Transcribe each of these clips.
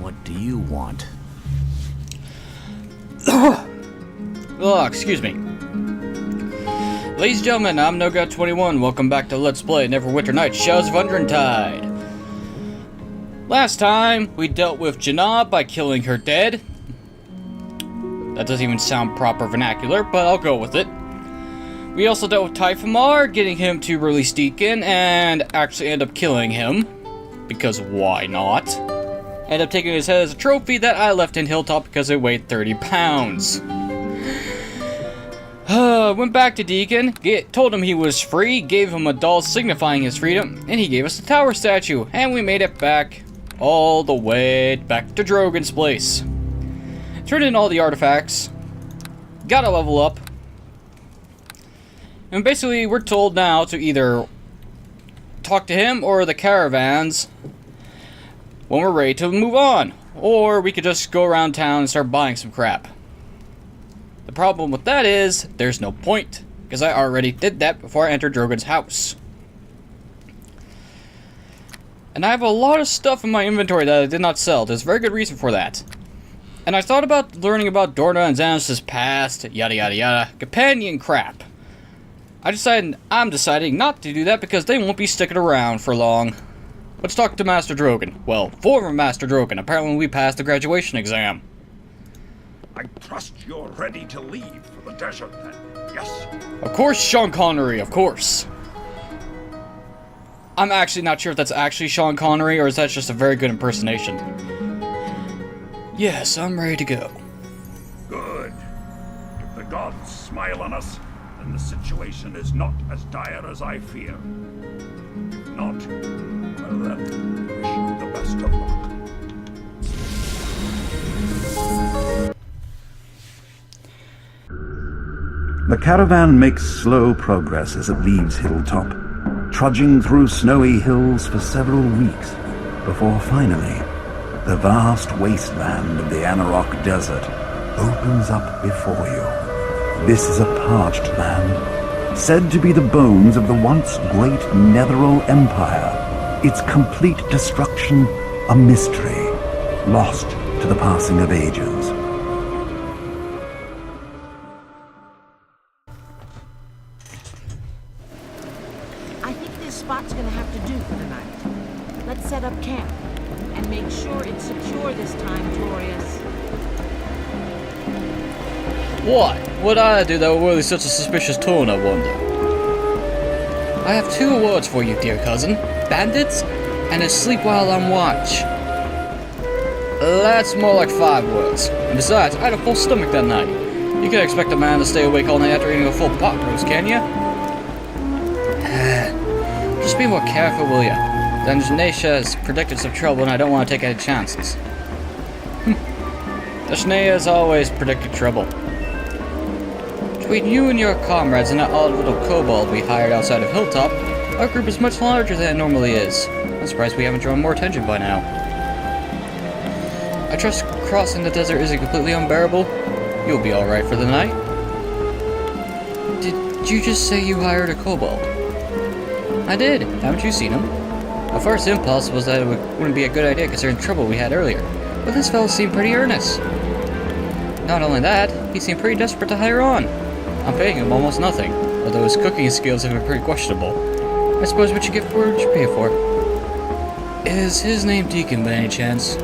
What do you want? Oh, excuse me. Ladies and gentlemen, I'm NoGod21. Welcome back to Let's Play Neverwinter Night Shadows of Undrentide. Last time, we dealt with Janab by killing her dead. That doesn't even sound proper vernacular, but I'll go with it. We also dealt with Typhimar, getting him to release Deacon, and actually end up killing him. Because why not? End up taking his head as a trophy that I left in Hilltop because it weighed 30 pounds. Went back to Deacon, told him he was free, gave him a doll signifying his freedom, and he gave us the tower statue, and we made it back, all the way back to Drogon's place. Turned in all the artifacts, got a level up, and basically we're told now to either talk to him or the caravans when we're ready to move on, or we could just go around town and start buying some crap. The problem with that is, there's no point, because I already did that before I entered Drogon's house. And I have a lot of stuff in my inventory that I did not sell. There's a very good reason for that. And I thought about learning about Dorna and Xanos' past, yada yada yada, companion crap. I'm deciding not to do that because they won't be sticking around for long. Let's talk to Master Drogon. Well, former Master Drogon. Apparently we passed the graduation exam. I trust you're ready to leave for the desert then, yes? Of course, Sean Connery, of course. I'm actually not sure if that's actually Sean Connery or is that just a very good impersonation. Yes, I'm ready to go. Good. If the gods smile on us, then the situation is not as dire as I fear. If not, well then, wish you the best of luck. The caravan makes slow progress as it leaves Hilltop, trudging through snowy hills for several weeks, before finally, the vast wasteland of the Anarok Desert opens up before you. This is a parched land, said to be the bones of the once great Netheril Empire, its complete destruction a mystery, lost to the passing of ages. I think this spot's gonna have to do for the night. Let's set up camp and make sure it's secure this time, Torius. What? What'd I do that would really such a suspicious tone, I wonder? I have two words for you, dear cousin. Bandits and asleep while on watch. That's more like 5 words. And besides, I had a full stomach that night. You can't expect a man to stay awake all night after eating a full pot roast, can ya? Just be more careful, will ya? Dungeonatia has predicted some trouble and I don't want to take any chances. Dungeonatia has always predicted trouble. Between you and your comrades and that odd little kobold we hired outside of Hilltop, our group is much larger than it normally is. I'm surprised we haven't drawn more attention by now. I trust crossing the desert isn't completely unbearable. You'll be alright for the night. Did you just say you hired a kobold? I did. Haven't you seen him? My first impulse was that it wouldn't be a good idea considering the trouble we had earlier, but this fellow seemed pretty earnest. Not only that, he seemed pretty desperate to hire on. I'm paying him almost nothing, although his cooking skills have been pretty questionable. I suppose what you get for what you pay for. Is his name Deacon by any chance?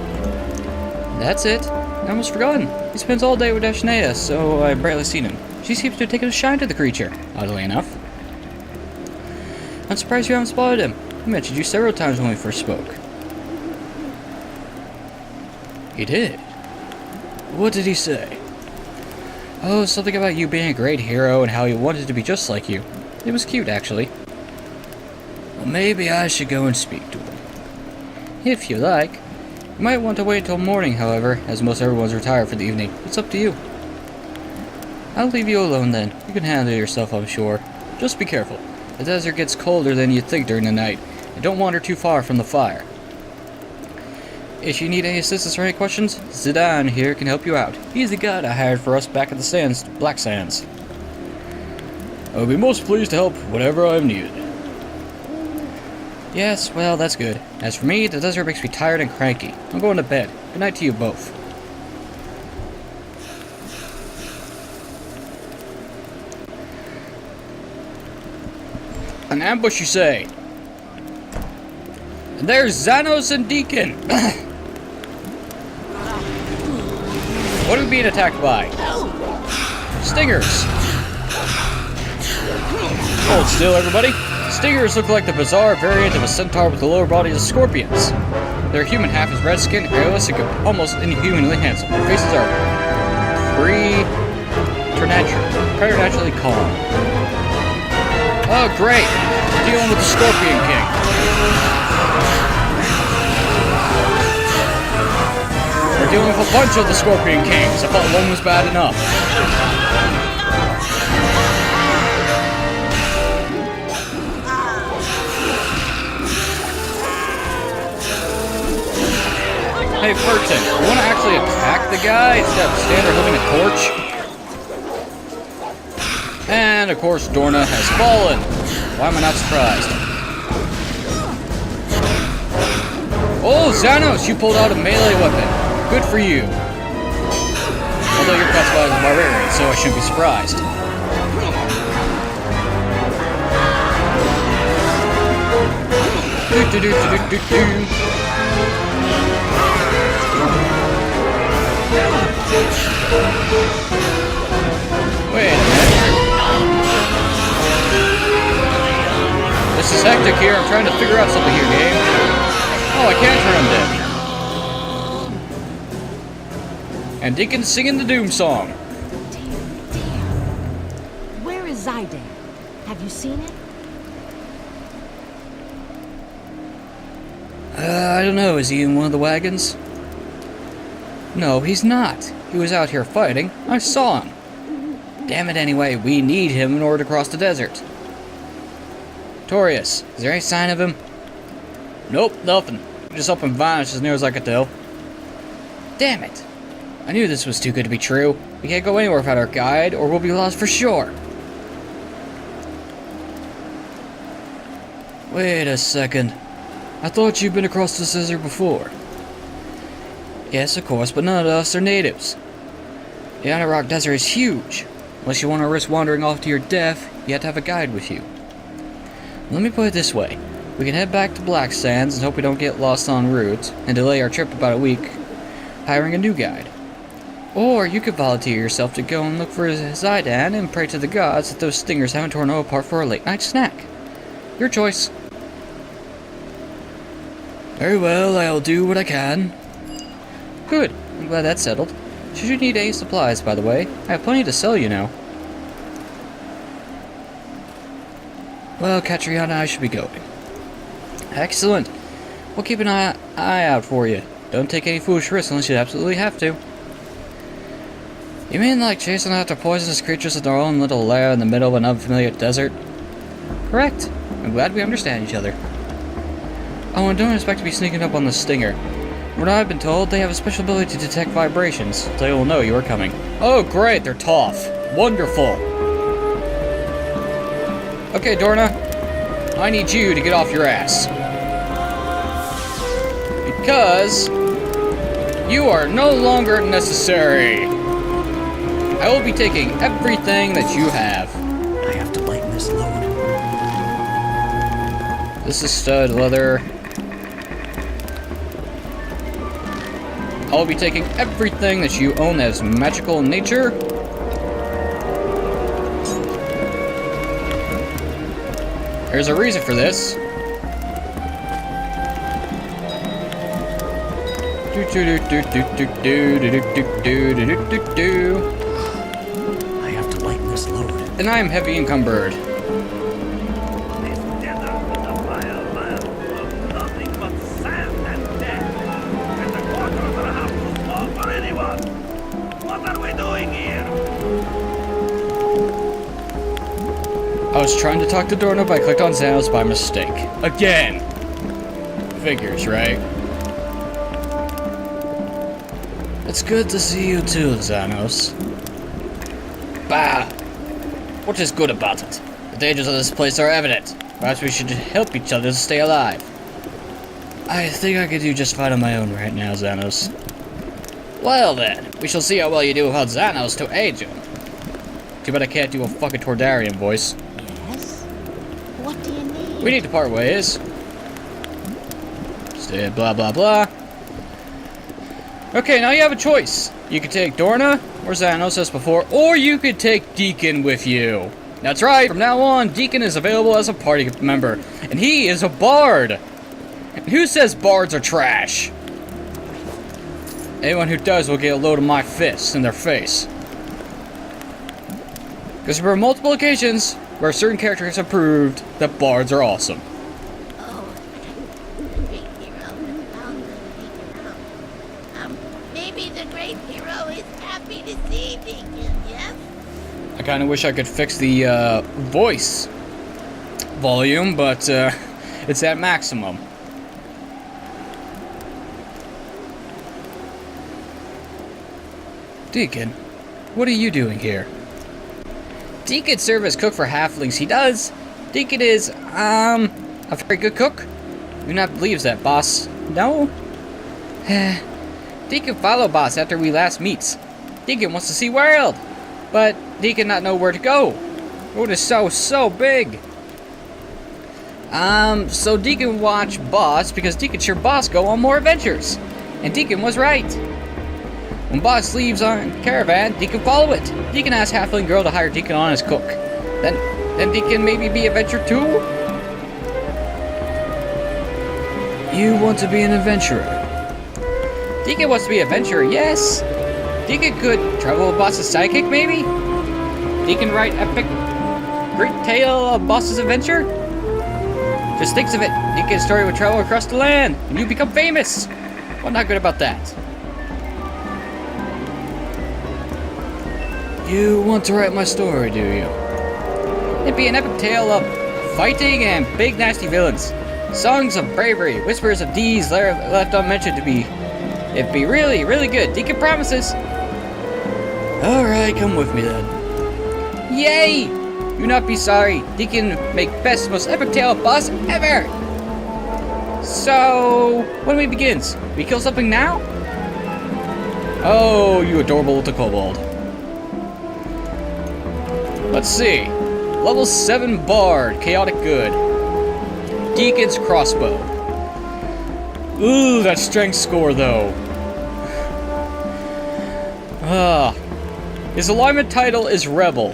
That's it. I almost forgotten. He spends all day with Dashnea, so I've barely seen him. She seems to have taken a shine to the creature, oddly enough. I'm surprised you haven't spotted him. He mentioned you several times when we first spoke. He did? What did he say? Oh, something about you being a great hero and how he wanted to be just like you. It was cute, actually. Well, maybe I should go and speak to him. If you like. You might want to wait till morning, however, as most everyone's retired for the evening. It's up to you. I'll leave you alone then. You can handle yourself, I'm sure. Just be careful. The desert gets colder than you'd think during the night, and don't wander too far from the fire. If you need any assistance or any questions, Zidane here can help you out. He's the guide I hired for us back at the Black Sands. I'll be most pleased to help whenever I'm needed. Yes, well, that's good. As for me, the desert makes me tired and cranky. I'm going to bed. Good night to you both. An ambush, you say? And there's Xanos and Deacon. What are we being attacked by? Stingers. Hold still, everybody. Stingers look like the bizarre variant of a centaur with the lower body of scorpions. Their human half is red-skinned, hairless, and almost inhumanly handsome. Their faces are preternaturally calm. Oh, great! We're dealing with the Scorpion King. We're dealing with a bunch of the Scorpion Kings. I thought one was bad enough. Hey, Burton, you want to actually attack the guy instead of stand there holding a torch? And, of course, Dorna has fallen. Why am I not surprised? Oh, Xanos, you pulled out a melee weapon. Good for you. Although you're classified as a barbarian, so I shouldn't be surprised. Wait a minute. This is hectic here. I'm trying to figure out something here, game. Oh, I can't turn him dead. And Deacon's singing the Doom song. Where is Zydan? Have you seen it? I don't know. Is he in one of the wagons? No, he's not. He was out here fighting. I saw him. Damn it, anyway. We need him in order to cross the desert. Torius, is there any sign of him? Nope, nothing. He just up and vanished as near as I could tell. Damn it. I knew this was too good to be true. We can't go anywhere without our guide, or we'll be lost for sure. Wait a second. I thought you'd been across the desert before. Yes, of course, but none of us are natives. The Anarok Desert is huge. Unless you want to risk wandering off to your death, you have to have a guide with you. Let me put it this way. We can head back to Black Sands and hope we don't get lost en route, and delay our trip about a week, hiring a new guide. Or you could volunteer yourself to go and look for Zydan and pray to the gods that those stingers haven't torn us apart for a late-night snack. Your choice. Very well, I'll do what I can. Good. I'm glad that's settled. Should you need any supplies, by the way, I have plenty to sell you now. Well, Katriana, I should be going. Excellent. We'll keep an eye out for you. Don't take any foolish risks unless you absolutely have to. You mean like chasing after poisonous creatures in their own little lair in the middle of an unfamiliar desert? Correct. I'm glad we understand each other. Oh, and don't expect to be sneaking up on the Stinger. From what I've been told, they have a special ability to detect vibrations, so they will know you are coming. Oh, great, they're tough. Wonderful. Okay, Dorna. I need you to get off your ass. Because you are no longer necessary. I will be taking everything that you have. I have to lighten this load. This is stud leather. I'll be taking everything that you own that is magical in nature. There's a reason for this. I have to lighten this load. And I am heavy encumbered. This desert was a wild land full of nothing but sand and death. And the quarters are half too small for anyone. What are we doing here? I was trying to talk to Dorna, but I clicked on Xanos by mistake. Again! Figures, right? It's good to see you too, Xanos. Bah! What is good about it? The dangers of this place are evident. Perhaps we should help each other to stay alive. I think I could do just fine on my own right now, Xanos. Well then, we shall see how well you do without Xanos to aid you. Too bad I can't do a fucking Tordarian voice. Yes? What do you need? We need to part ways. Stay blah blah blah. Okay, now you have a choice. You could take Dorna or Xanos as before, or you could take Deacon with you. That's right, from now on, Deacon is available as a party member, and he is a bard. And who says bards are trash? Anyone who does will get a load of my fists in their face. Because there were multiple occasions where certain characters have proved that bards are awesome. Oh, the great hero has found the hero. Maybe the great hero is happy to see Deacon, yes? I kind of wish I could fix the voice volume, but it's at maximum. Deacon, what are you doing here? Deacon serves as cook for halflings. He does. Deacon is, a very good cook. Do not believes that, boss. No? Deacon follow boss after we last meets. Deacon wants to see world, but Deacon not know where to go. World is so big. So Deacon watch boss because Deacon sure boss go on more adventures. And Deacon was right. When boss leaves on caravan, Deacon follow it. Deacon asks halfling girl to hire Deacon on as cook. Then Deacon maybe be adventurer too? You want to be an adventurer? Deacon wants to be an adventurer, yes. Deacon could travel with boss's sidekick maybe? Deacon write epic great tale of boss's adventure? Just thinks of it. Deacon's story would travel across the land and you become famous. What not good about that? You want to write my story, do you? It'd be an epic tale of fighting and big nasty villains. Songs of bravery, whispers of deeds left unmentioned to be. It'd be really, really good. Deacon promises. Alright, come with me then. Yay! Do not be sorry. Deacon make best, most epic tale of boss ever! So, when we begins? We kill something now? Oh, you adorable little kobold. Let's see. Level 7 Bard, Chaotic Good. Deacon's Crossbow. Ooh, that strength score though. His alignment title is Rebel.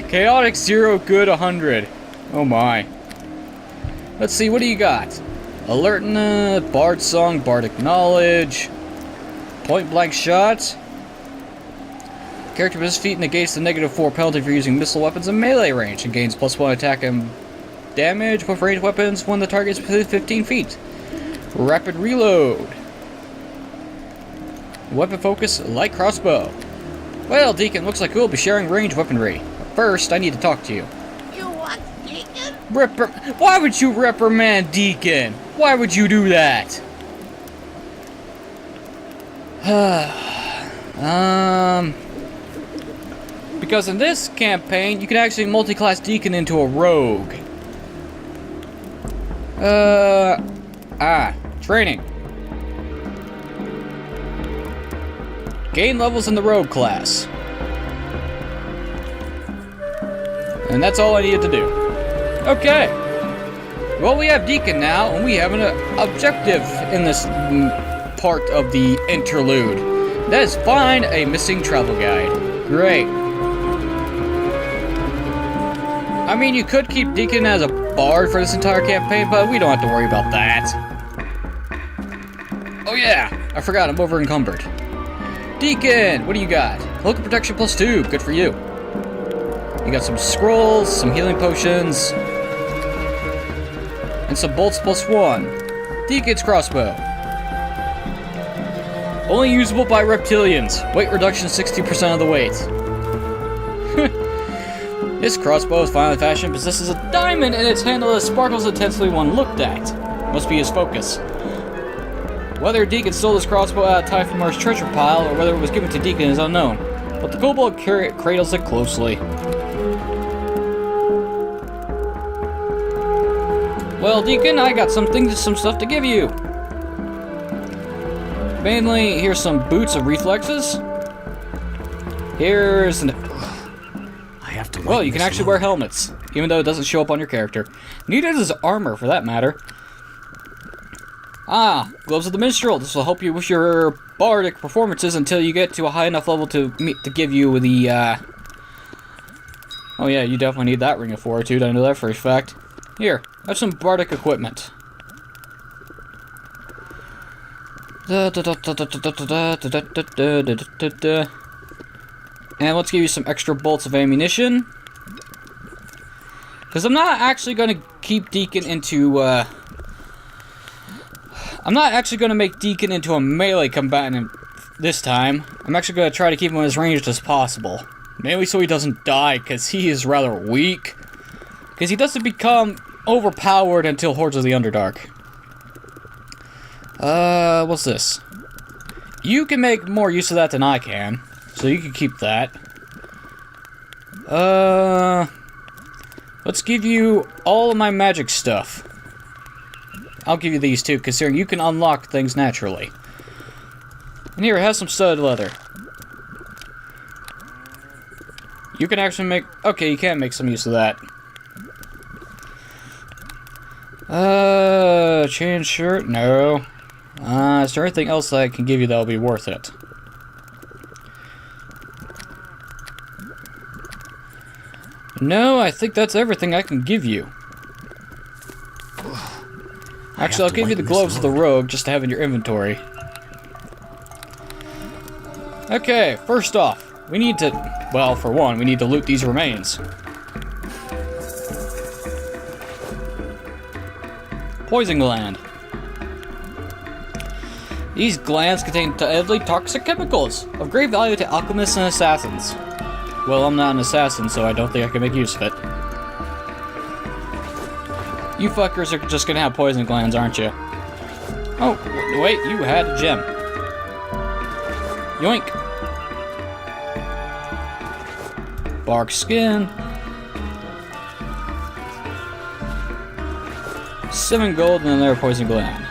Chaotic 0, Good 100. Oh my. Let's see, what do you got? Alertness, Bard Song, Bardic Knowledge, Point Blank Shot. Character with his feet negates the -4 penalty for using missile weapons in melee range and gains +1 attack and damage with ranged weapons when the target is within 15 feet. Rapid reload. Weapon focus, light crossbow. Well, Deacon, looks like we'll be sharing ranged weaponry. First, I need to talk to you. You want Deacon? Why would you reprimand Deacon? Why would you do that? Because in this campaign, you can actually multi-class Deacon into a rogue. Training. Gain levels in the rogue class. And that's all I needed to do. Okay. Well, we have Deacon now, and we have an objective in this part of the interlude. That is find a missing travel guide. Great. I mean, you could keep Deacon as a bard for this entire campaign, but we don't have to worry about that. Oh yeah, I forgot, I'm over encumbered. Deacon, what do you got? Cloak of Protection +2, good for you. You got some scrolls, some healing potions, and some bolts +1. Deacon's Crossbow. Only usable by reptilians. Weight reduction 60% of the weight. This crossbow is finely fashioned, possesses a diamond in its handle that sparkles intensely when looked at. Must be his focus. Whether Deacon stole this crossbow out of Typhomar's treasure pile, or whether it was given to Deacon is unknown, but the kobold cradles it closely. Well, Deacon, I got some stuff to give you. Mainly, here's some boots of reflexes. Here's an... I have to. Well, you can actually wear helmets, even though it doesn't show up on your character. Neither does armor, for that matter. Ah, gloves of the minstrel. This will help you with your bardic performances until you get to a high enough level to give you the. Oh yeah, you definitely need that ring of fortitude. I know that for a fact. Here, have some bardic equipment. And let's give you some extra bolts of ammunition. Because I'm not actually going to keep Deacon into, I'm not actually going to make Deacon into a melee combatant this time. I'm actually going to try to keep him as ranged as possible. Mainly so he doesn't die, because he is rather weak. Because he doesn't become overpowered until Hordes of the Underdark. What's this? You can make more use of that than I can. So you can keep that. Let's give you all of my magic stuff. I'll give you these too, considering you can unlock things naturally. And here, have some studded leather. You can actually make... Okay, you can make some use of that. Chain shirt? No. Is there anything else that I can give you that'll be worth it? No, I think that's everything I can give you. Actually, I'll give you the gloves of the rogue just to have in your inventory. Okay, first off, we need to... Well, for one, we need to loot these remains. Poison gland. These glands contain deadly toxic chemicals of great value to alchemists and assassins. Well, I'm not an assassin, so I don't think I can make use of it. You fuckers are just gonna have poison glands, aren't you? Oh, wait, you had a gem. Yoink. Bark skin. 7 gold and another poison gland.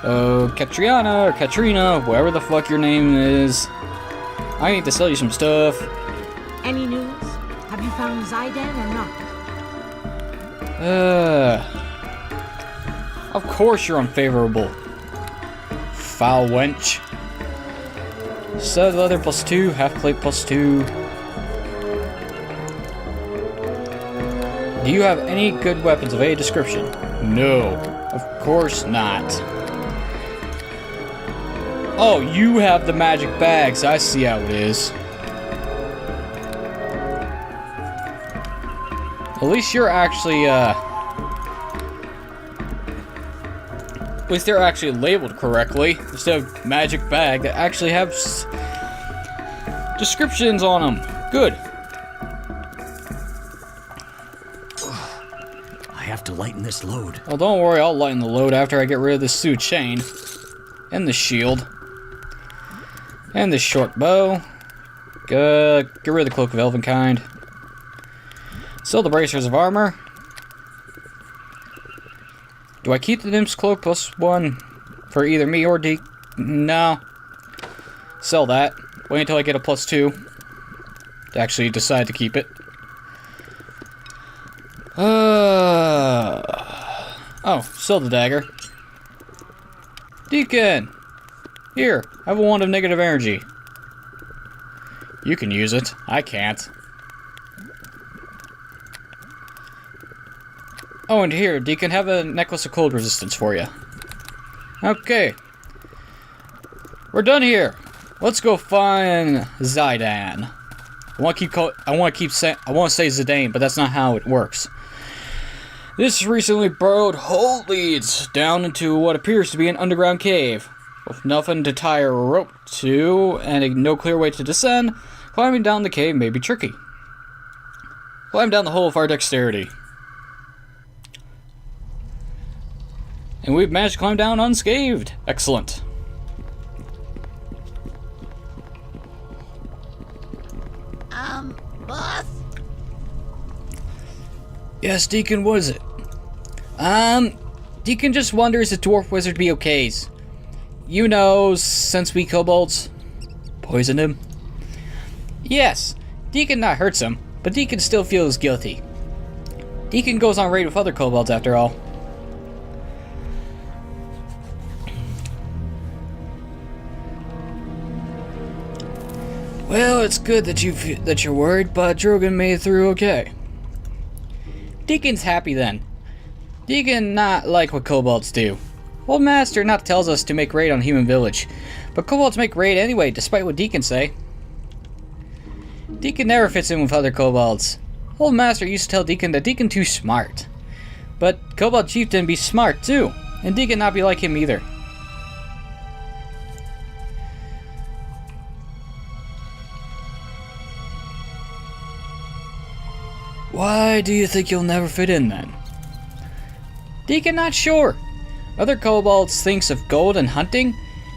Oh, Katriana or Katrina, whatever the fuck your name is. I need to sell you some stuff. Any news? Have you found Zydan or not? Of course you're unfavorable. Foul wench. Stud leather +2, half plate +2. Do you have any good weapons of any description? No, of course not. Oh, you have the magic bags. I see how it is. At least you're actually, at least they're actually labeled correctly, instead of magic bag that actually have descriptions on them. Good. I have to lighten this load. Well, don't worry, I'll lighten the load after I get rid of this suit chain. And the shield. And this short bow. Good. Get rid of the cloak of Elvenkind. Sell the bracers of armor. Do I keep the nymph's cloak +1 for either me or Deke? No. Sell that. Wait until I get a +2 to actually decide to keep it. Oh, sell the dagger. Deacon! Here, have a wand of negative energy. You can use it. I can't. Oh, and here, Deacon, have a necklace of cold resistance for you. Okay. We're done here. Let's go find Zydan. I want to say Zidane, but that's not how it works. This recently burrowed hole leads down into what appears to be an underground cave. With nothing to tie a rope to, and no clear way to descend, climbing down the cave may be tricky. Climb down the hole with our dexterity. And we've managed to climb down unscathed. Excellent. Boss? Yes, Deacon, what is it? Deacon just wonders if Dwarf Wizard be okays. you know, since we kobolds poisoned him. Yes, Deacon not hurts him, but Deacon still feels guilty. Deacon goes on raid with other kobolds after all. Well, it's good that you're worried, but Drogon made it through okay. Deacon's happy then. Deacon not like what kobolds do. Old Master not tells us to make raid on human village, but kobolds make raid anyway, despite what Deacon say. Deacon never fits in with other kobolds. Old Master used to tell Deacon that Deacon too smart. But Kobold Chieftain be smart too, and Deacon not be like him either. Why do you think you'll never fit in then? Deacon not sure. Other kobolds thinks of gold and hunting.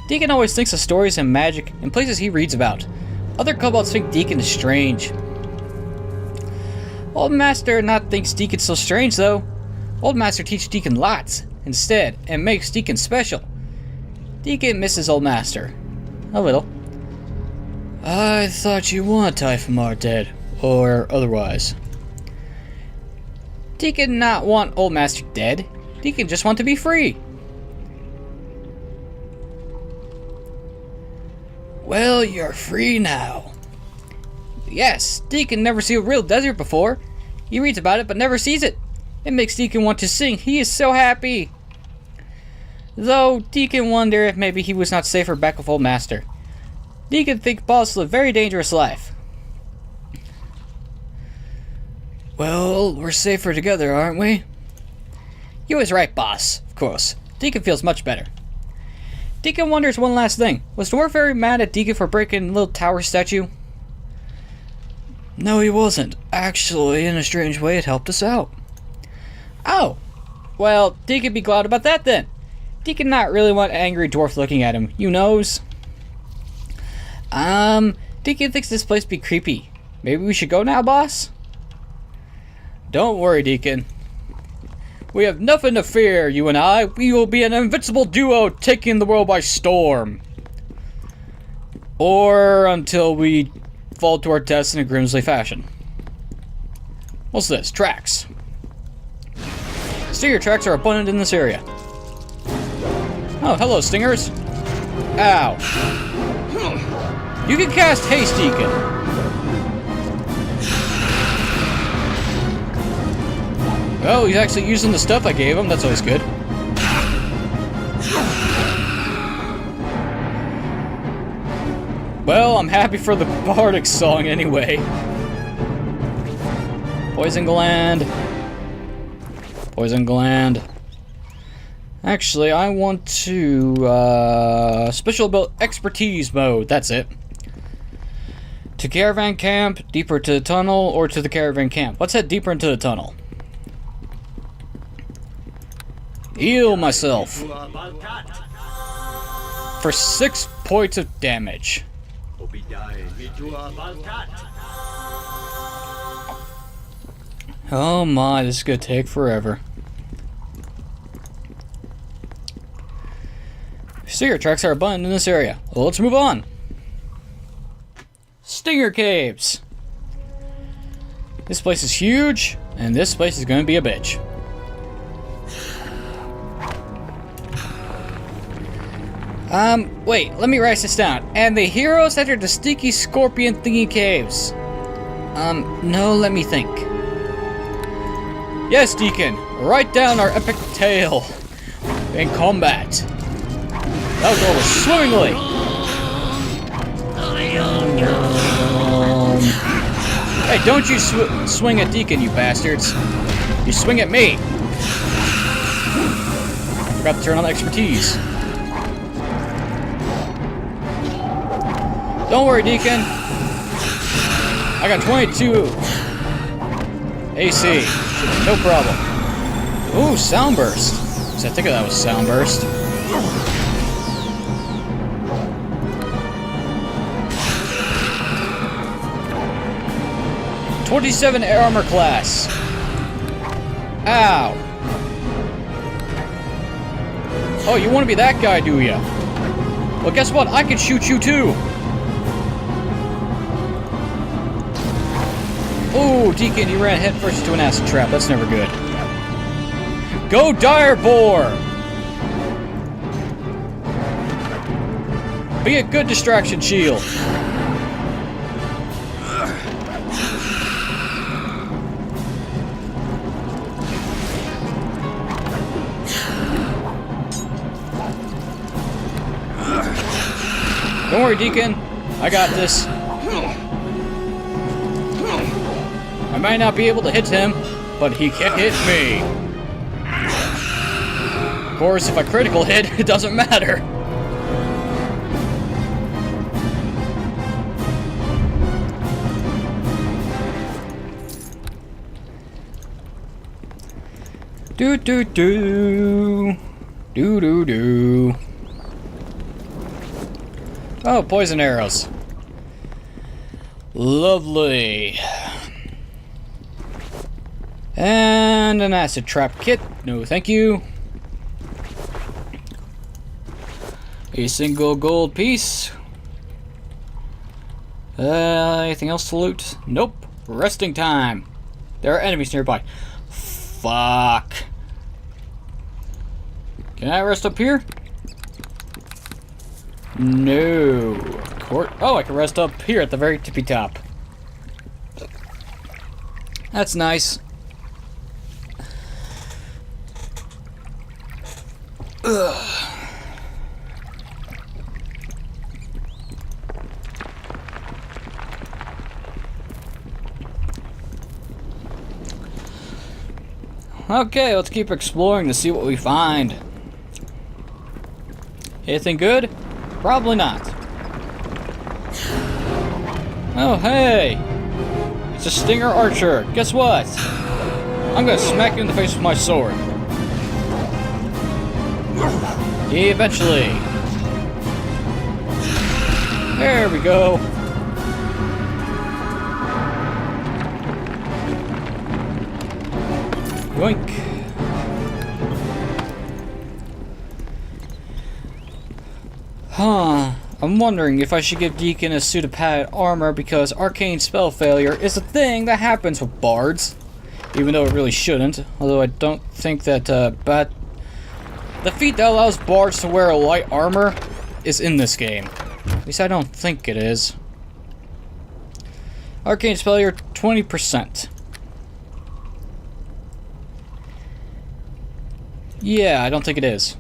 Deacon always thinks of stories and magic and places he reads about. Other kobolds think Deacon is strange. Old Master not thinks Deacon's so strange though. Old Master teaches Deacon lots instead and makes Deacon special. Deacon misses Old Master. A little. I thought you want Typhimar dead, or otherwise. Deacon not want Old Master dead. Deacon just want to be free. Well, you're free now. Yes, Deacon never seen a real desert before. He reads about it but never sees it. It makes Deacon want to sing. He is so happy. Though, Deacon wonder if maybe he was not safer back with Old Master. Deacon think Boss lived a very dangerous life. Well, we're safer together, aren't we? You was right, boss. Of course. Deacon feels much better. Deacon wonders one last thing. Was Dwarf very mad at Deacon for breaking the little tower statue? No, he wasn't. Actually, in a strange way, it helped us out. Oh. Well, Deacon be glad about that then. Deacon not really want angry dwarf looking at him. You knows. Deacon thinks this place be creepy. Maybe we should go now, boss? Don't worry, Deacon. We have nothing to fear, you and I. We will be an invincible duo taking the world by storm. Or until we fall to our deaths in a grimly fashion. What's this? Tracks. Stinger tracks are abundant in this area. Oh, hello, stingers. Ow. You can cast Haste, Deacon. Oh, he's actually using the stuff I gave him. That's always good. Well, I'm happy for the bardic song anyway. Poison gland. Poison gland. Actually, I want to special ability expertise mode. That's it. To caravan camp, deeper to the tunnel, or to the caravan camp. Let's head deeper into the tunnel. Heal myself for 6 points of damage. Oh my, this is gonna take forever. Stinger tracks are abundant in this area. Well, let's move on. Stinger caves. This place is huge, and this place is gonna be a bitch. Wait, let me write this down. And the heroes entered the stinky scorpion thingy caves. No, let me think. Yes, Deacon, write down our epic tale in combat. That'll go over swimmingly. Hey, don't you swing at Deacon, you bastards. You swing at me. Forgot to turn on expertise. Don't worry, Deacon. I got 22 AC. No problem. Ooh, sound burst. So I think that was sound burst. '27 air armor class. Ow. Oh, you want to be that guy, do ya? Well, guess what? I can shoot you too! Oh, Deacon, you ran headfirst into an acid trap. That's never good. Go Direboar! Be a good distraction shield. Don't worry, Deacon. I got this. I might not be able to hit him, but he can hit me. Of course, if I critical hit, it doesn't matter. Do do do. Do do do. Oh, poison arrows. Lovely. And an acid trap kit. No, thank you. A single gold piece. Anything else to loot? Nope. Resting time. There are enemies nearby. Fuck. Can I rest up here? No. Oh, I can rest up here at the very tippy top. That's nice. Ugh. Okay, let's keep exploring to see what we find. Anything good? Probably not. Oh, hey! It's a Stinger Archer. Guess what? I'm gonna smack you in the face with my sword. Eventually. There we go. Yoink. Huh. I'm wondering if I should give Deacon a suit of padded armor because arcane spell failure is a thing that happens with bards. Even though it really shouldn't. Although I don't think that, the feat that allows bards to wear a light armor is in this game. At least I don't think it is. Arcane spell failure, 20%. Yeah, I don't think it is.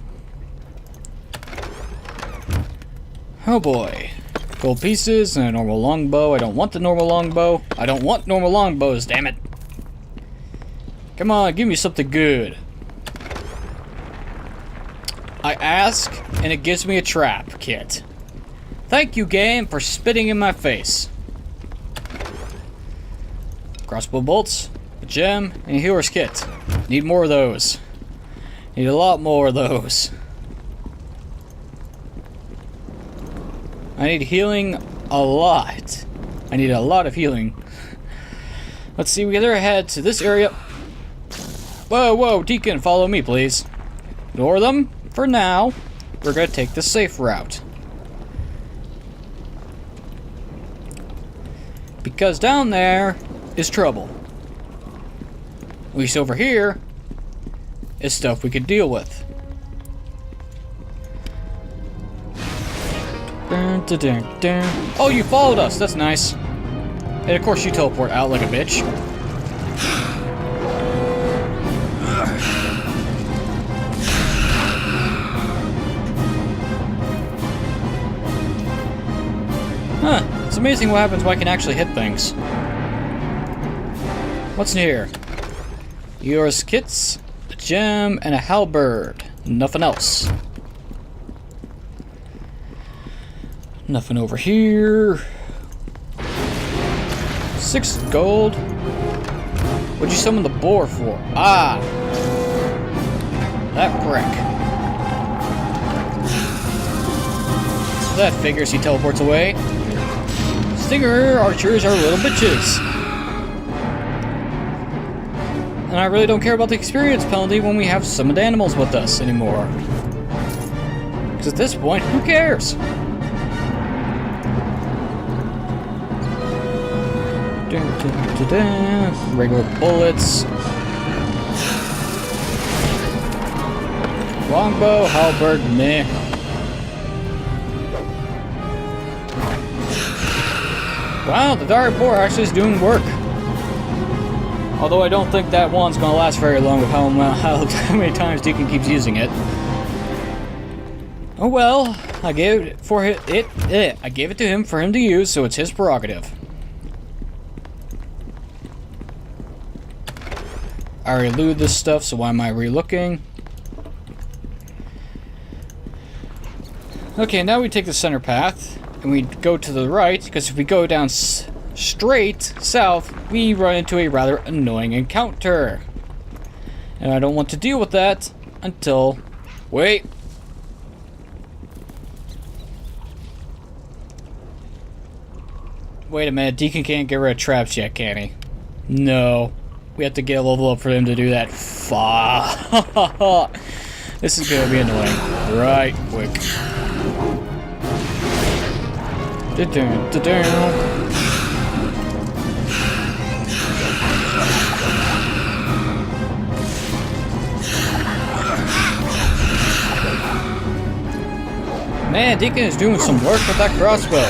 Oh boy. Gold pieces and a normal longbow. I don't want the normal longbow. I don't want normal longbows, damn it. Come on, give me something good. I ask, and it gives me a trap kit. Thank you, game, for spitting in my face. Crossbow bolts, a gem, and a healer's kit. Need more of those. Need a lot more of those. I need healing a lot. I need a lot of healing. Let's see, we either head to this area. Whoa, whoa, Deacon, follow me, please. Ignore them for now. We're gonna take the safe route. Because down there is trouble. At least over here is stuff we could deal with. Oh, you followed us. That's nice. And of course you teleport out like a bitch. Huh. It's amazing what happens when I can actually hit things. What's in here? Yours kits, a gem, and a halberd. Nothing else. Nothing over here. 6 gold. What'd you summon the boar for? Ah! That prick. That figures he teleports away. Stinger archers are little bitches. And I really don't care about the experience penalty when we have summoned animals with us anymore. Because at this point, who cares? Regular bullets. Longbow, halberd, meh. Wow, the Dire Boar actually is doing work. Although I don't think that one's gonna last very long with how many times Deacon keeps using it. Oh well, I gave it for I gave it to him for him to use, so it's his prerogative. I already looted this stuff, so why am I re-looking? Okay, now we take the center path, and we go to the right, because if we go down straight south, we run into a rather annoying encounter. And I don't want to deal with that until... Wait. Wait a minute, Deacon can't get rid of traps yet, can he? No. We have to get a level up for him to do that. Fuck. This is gonna be annoying. Right quick. Man, Deacon is doing some work with that crossbow.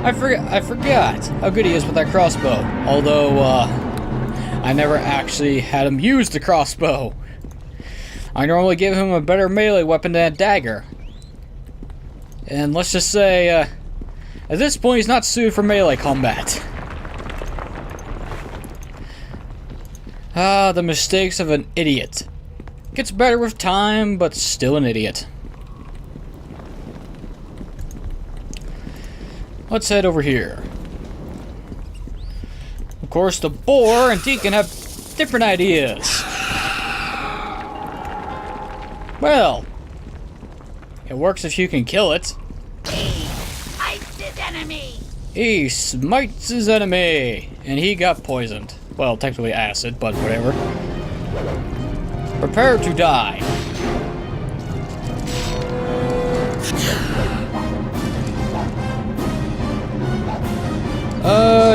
I forgot how good he is with that crossbow. Although, I never actually had him use the crossbow. I normally give him a better melee weapon than a dagger. And let's just say, at this point, he's not suited for melee combat. Ah, the mistakes of an idiot. Gets better with time, but still an idiot. Let's head over here. Of course, the boar and Deacon have different ideas. Well, it works if you can kill it. He fights his enemy. He smites his enemy, and he got poisoned. Well, technically acid, but whatever. Prepare to die.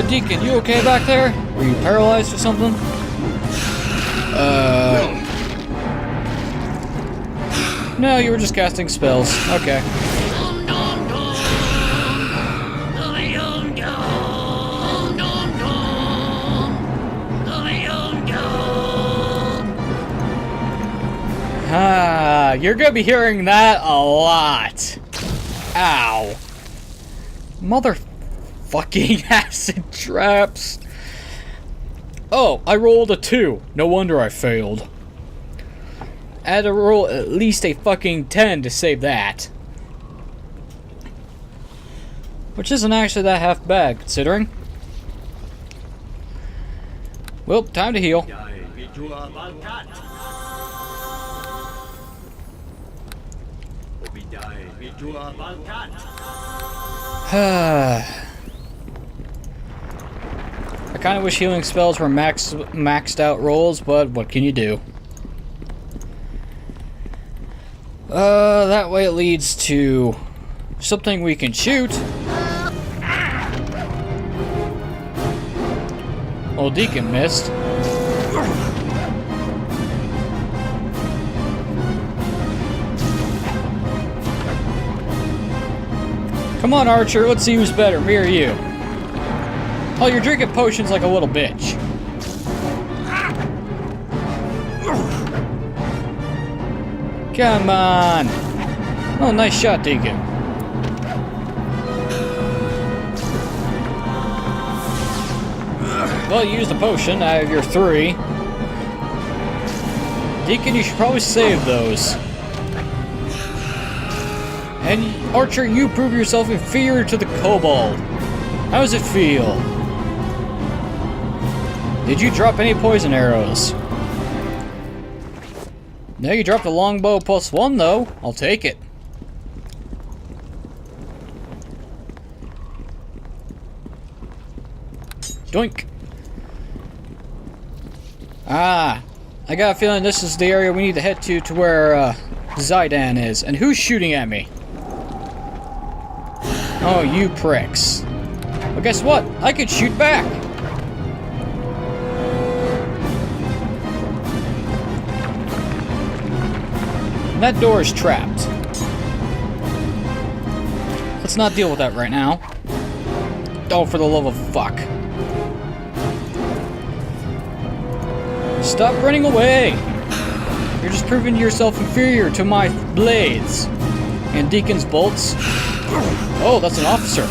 Deacon, you okay back there? Were you paralyzed or something? No, you were just casting spells. Okay. Ah, you're gonna be hearing that a lot. Ow. Motherfucking acid traps. Oh, I rolled a 2. No wonder I failed. I had to roll at least a fucking 10 to save that. Which isn't actually that half bad, considering. Well, time to heal. I kind of wish healing spells were maxed out rolls, but what can you do? That way it leads to something we can shoot. Old Deacon missed. Come on, Archer, let's see who's better, me or you. Oh, you're drinking potions like a little bitch. Come on. Oh, nice shot, Deacon. Well, you used a potion out of your 3. Deacon, you should probably save those. And Archer, you prove yourself inferior to the kobold. How does it feel? Did you drop any poison arrows? No, you dropped a longbow +1 though. I'll take it. Doink. Ah, I got a feeling this is the area we need to head to where Zidane is. And who's shooting at me? Oh, you pricks. Well, guess what? I could shoot back. And that door is trapped. Let's not deal with that right now. Oh, for the love of fuck. Stop running away! You're just proving yourself inferior to my blades. And Deacon's bolts. Oh, that's an officer.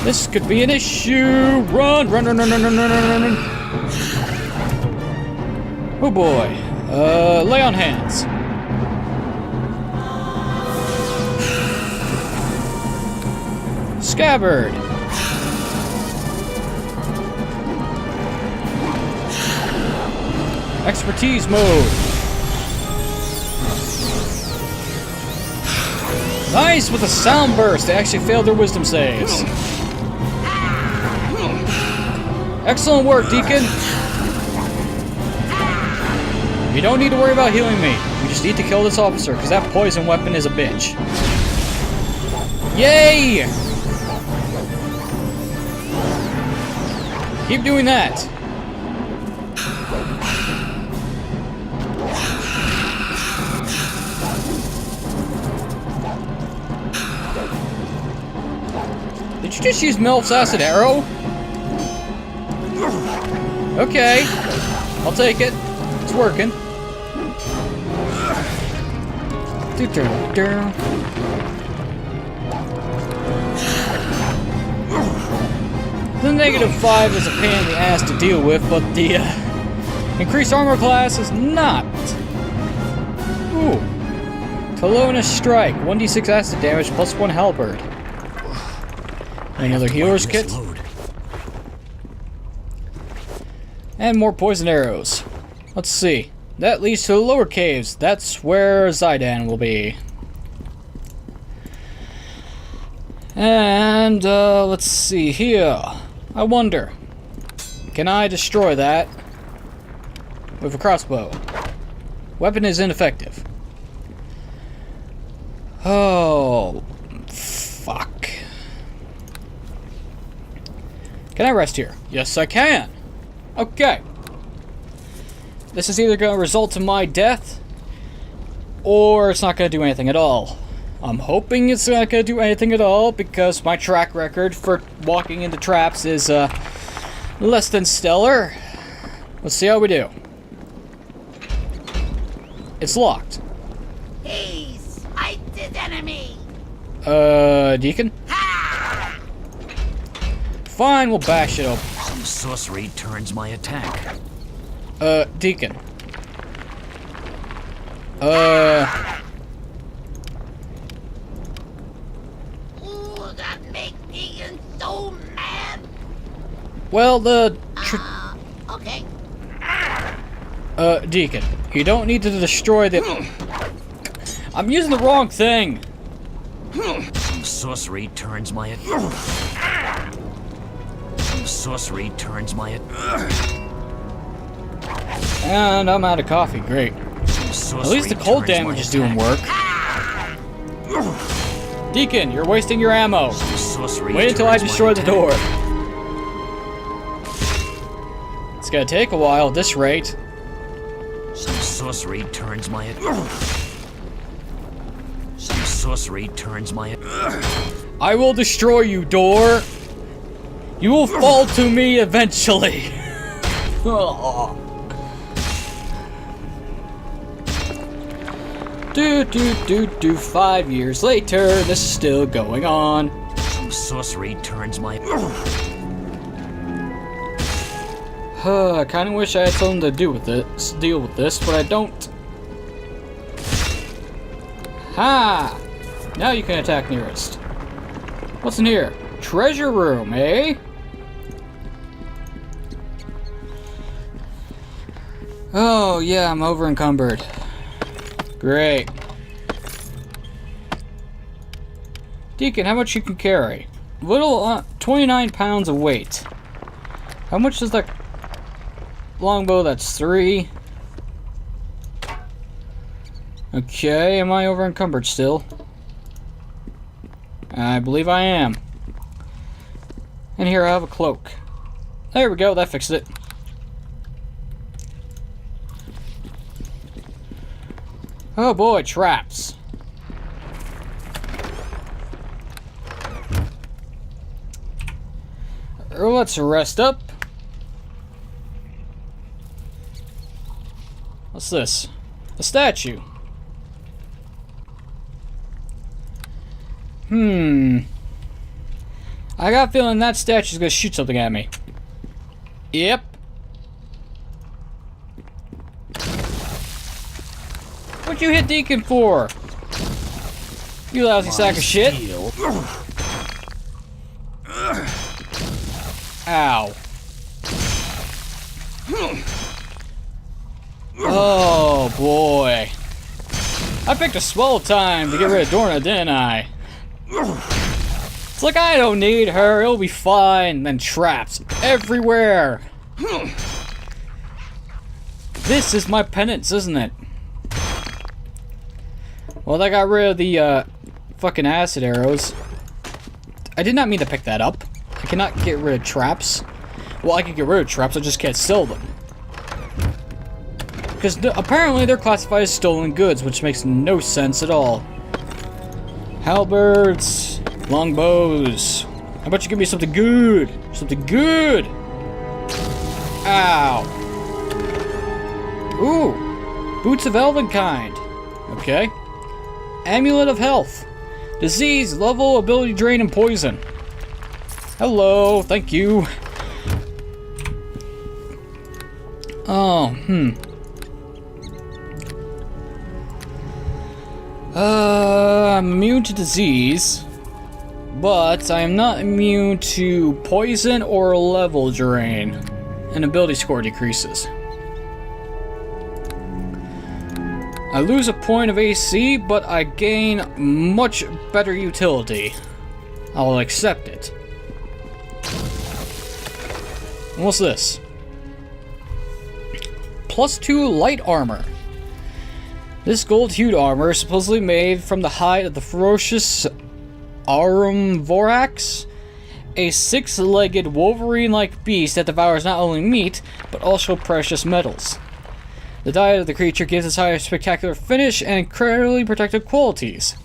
This could be an issue. Run, run, run, run, run, run, run, run. Oh boy. Lay on hands. Scabbard. Expertise mode. Nice with a sound burst. They actually failed their wisdom saves. Excellent work, Deacon. You don't need to worry about healing me. We just need to kill this officer, because that poison weapon is a bitch. Yay! Keep doing that. Did you just use Melf's acid arrow? Okay. I'll take it. It's working. The -5 is a pain in the ass to deal with, but the increased armor class is not. Ooh. Colonna Strike. 1d6 acid damage plus 1 halberd. Another healer's kit. And more poison arrows. Let's see. That leads to the lower caves. That's where Zidane will be. And, let's see here. I wonder, can I destroy that with a crossbow? Weapon is ineffective. Oh, fuck. Can I rest here? Yes, I can. Okay. This is either going to result in my death, or it's not going to do anything at all. I'm hoping it's not going to do anything at all, because my track record for walking into traps is less than stellar. Let's see how we do. It's locked. He's fight his enemy. Deacon? Ha! Fine, we'll bash it open. Some sorcery turns my attack. Deacon. Ooh, that makes Deacon so mad. Well, Okay. Deacon, you don't need to destroy the... I'm using the wrong thing. Some sorcery turns my attack. Some sorcery turns my attack. And I'm out of coffee, great. At least the cold damage is doing work. Deacon, you're wasting your ammo. Wait until I destroy the door. It's gonna take a while at this rate. Some sorcery turns my attack. Some sorcery turns my attack. I will destroy you, door. You will fall to me eventually. Oh. Do 5 years later, this is still going on. Some sorcery turns my I kinda wish I had something to deal with this, but I don't. Ha! Now you can attack nearest. What's in here? Treasure room, eh? Oh yeah, I'm over encumbered. Great. Deacon, how much you can carry? Little, 29 pounds of weight. How much is that longbow? That's 3. Okay, am I over encumbered still? I believe I am. And here I have a cloak. There we go, that fixed it. Oh boy, traps. Let's rest up. What's this? A statue. I got a feeling that statue's gonna shoot something at me. Yep. What'd you hit Deacon for? You lousy sack of shit. Ow. Oh boy. I picked a swell time to get rid of Dorna, didn't I? It's like I don't need her, it'll be fine. Then traps everywhere. This is my penance, isn't it? Well, I got rid of the fucking acid arrows. I did not mean to pick that up. I cannot get rid of traps. Well, I can get rid of traps, I just can't sell them. Because apparently they're classified as stolen goods, which makes no sense at all. Halberds, longbows. How about you give me something good? Something good! Ow. Ooh. Boots of Elvenkind. Okay. Amulet of Health. Disease, level, ability drain, and poison. Hello, thank you. Oh, I'm immune to disease, but I am not immune to poison or level drain, and ability score decreases. I lose a point of AC, but I gain much better utility. I'll accept it. What's this? +2 light armor. This gold-hued armor is supposedly made from the hide of the ferocious Vorax, a 6-legged Wolverine-like beast that devours not only meat, but also precious metals. The diet of the creature gives its hide a spectacular finish and incredibly protective qualities.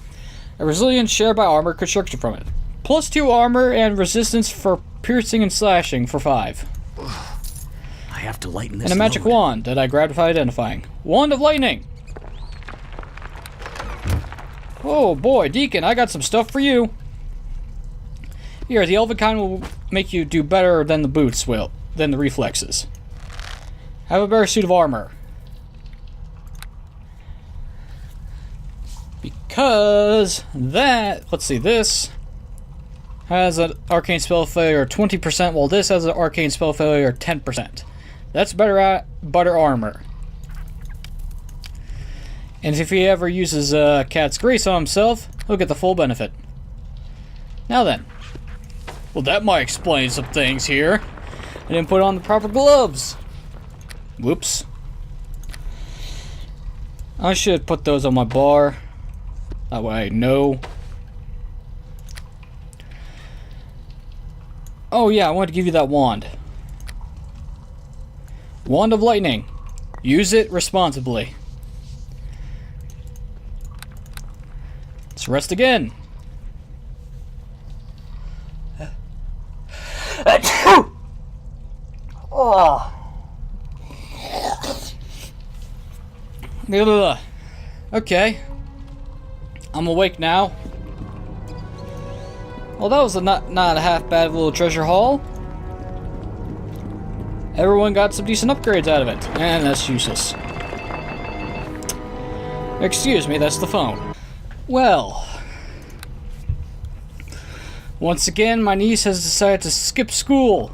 A resilient share by armor constructed from it. +2 armor and resistance for piercing and slashing for 5. I have to lighten this And a magic load. wand that I grabbed without identifying. Wand of Lightning! Oh boy, Deacon, I got some stuff for you. Here, the Elvenkind will make you do better than the boots will, than the reflexes. Have a better suit of armor. Because that, let's see, this has an arcane spell failure 20%, while this has an arcane spell failure 10%. That's better armor. And if he ever uses Cat's Grace on himself, he'll get the full benefit. Now then. Well, that might explain some things here. I didn't put on the proper gloves. Whoops. I should put those on my bar. That way I know. Oh yeah, I wanted to give you that wand. Wand of Lightning. Use it responsibly. Let's rest again. Oh. Okay. I'm awake now. Well, that was not a half bad little treasure haul. Everyone got some decent upgrades out of it. And that's useless. Excuse me, that's the phone. Well, once again, my niece has decided to skip school.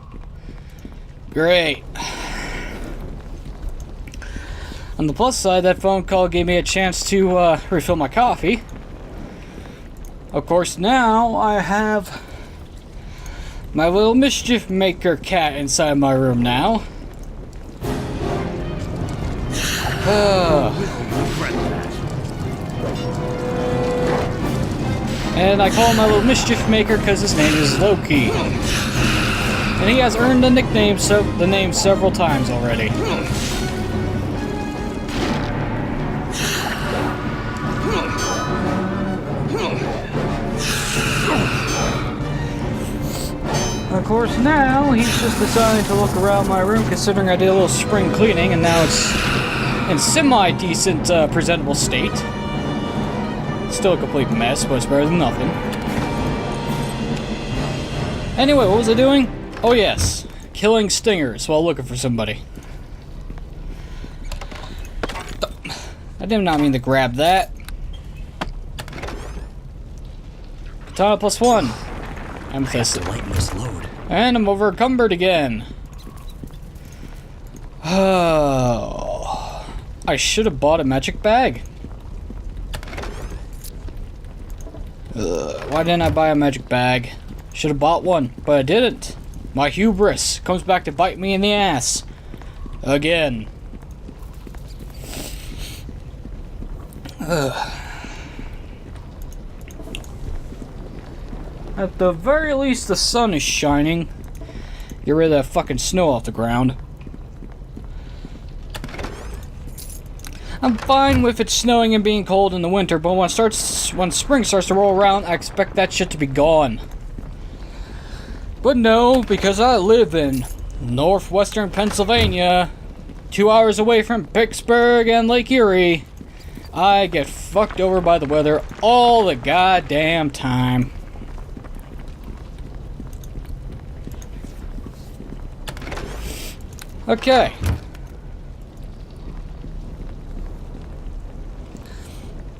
Great. On the plus side, that phone call gave me a chance to refill my coffee. Of course, now I have My little mischief maker cat inside my room now. And I call him my little mischief maker because his name is Loki. And he has earned the name several times already. Of course, now he's just deciding to look around my room, considering I did a little spring cleaning, and now it's in semi-decent, presentable state. Still a complete mess, but it's better than nothing. Anyway, what was I doing? Oh yes, killing stingers while looking for somebody. I did not mean to grab that. Katana +1. Amethyst. Lighten this load. And I'm overcumbered again. Oh, I should have bought a magic bag. Why didn't I buy a magic bag? Should have bought one, but I didn't. My hubris comes back to bite me in the ass. Again. At the very least, the sun is shining. Get rid of that fucking snow off the ground. I'm fine with it snowing and being cold in the winter, but when spring starts to roll around, I expect that shit to be gone. But no, because I live in northwestern Pennsylvania, 2 hours away from Pittsburgh and Lake Erie, I get fucked over by the weather all the goddamn time. Okay.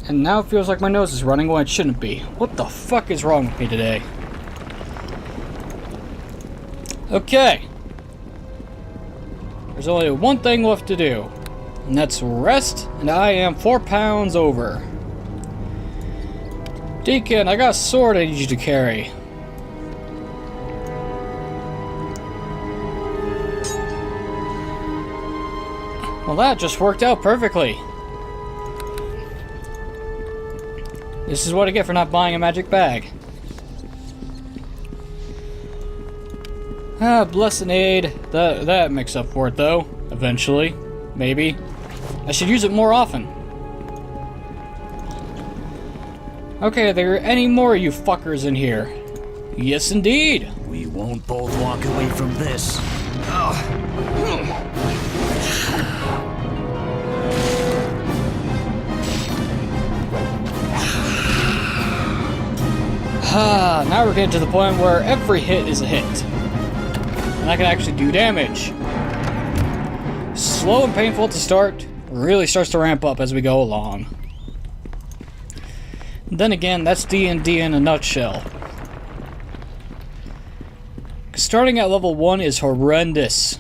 And now it feels like my nose is running when it shouldn't be. What the fuck is wrong with me today? Okay. There's only one thing left to do. And that's rest, and I am 4 pounds over. Deacon, I got a sword I need you to carry. Well, that just worked out perfectly. This is what I get for not buying a magic bag. Ah, blessed aid. That makes up for it, though. Eventually. Maybe. I should use it more often. Okay, are there any more of you fuckers in here? Yes, indeed. We won't both walk away from this. Ah, now we're getting to the point where every hit is a hit. And I can actually do damage. Slow and painful to start, really starts to ramp up as we go along. Then again, that's D&D in a nutshell. Starting at level 1 is horrendous.